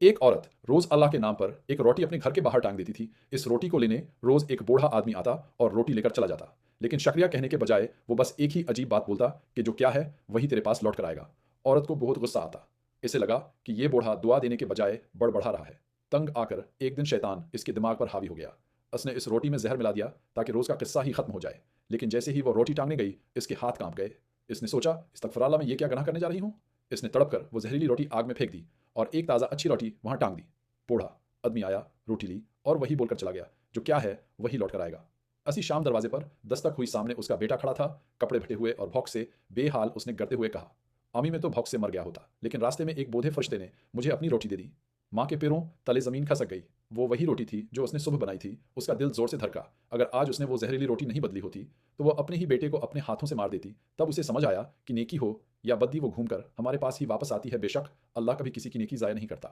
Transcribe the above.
एक औरत रोज अल्लाह के नाम पर एक रोटी अपने घर के बाहर टांग देती थी। इस रोटी को लेने रोज एक बूढ़ा आदमी आता और रोटी लेकर चला जाता, लेकिन शुक्रिया कहने के बजाय वो बस एक ही अजीब बात बोलता कि जो क्या है वही तेरे पास लौट कर आएगा। औरत को बहुत गुस्सा आता। इसे लगा कि ये बूढ़ा दुआ देने के बजाय बड़बड़ा रहा है। तंग आकर एक दिन शैतान इसके दिमाग पर हावी हो गया। उसने इस रोटी में जहर मिला दिया ताकि रोज का किस्सा ही खत्म हो जाए। लेकिन जैसे ही वो रोटी टांगने गई, इसके हाथ कांप गए। इसने सोचा, इस्तगफुरुल्लाह, मैं ये क्या गुनाह करने जा रही हूँ। इसने तड़प कर वो जहरीली रोटी आग में फेंक दी और एक ताज़ा अच्छी रोटी वहां टांग दी। बूढ़ा आदमी आया, रोटी ली और वही बोलकर चला गया, जो क्या है वही लौट कर आएगा। असी शाम दरवाजे पर दस्तक हुई। सामने उसका बेटा खड़ा था, कपड़े फटे हुए और भौंक से बेहाल। उसने गिरते हुए कहा, अम्मी, मैं तो भौंक से मर गया होता, लेकिन रास्ते में एक बूढ़े फरिश्ते ने मुझे अपनी रोटी दे दी। माँ के पैरों तले जमीन खसक गई। वो वही रोटी थी जो उसने सुबह बनाई थी। उसका दिल जोर से धड़का। अगर आज उसने वो जहरीली रोटी नहीं बदली होती तो वो अपने ही बेटे को अपने हाथों से मार देती। तब उसे समझ आया कि नेकी हो या बद्दी, वो घूम कर हमारे पास ही वापस आती है। बेशक अल्लाह कभी किसी की नेकी ज़ाया नहीं करता।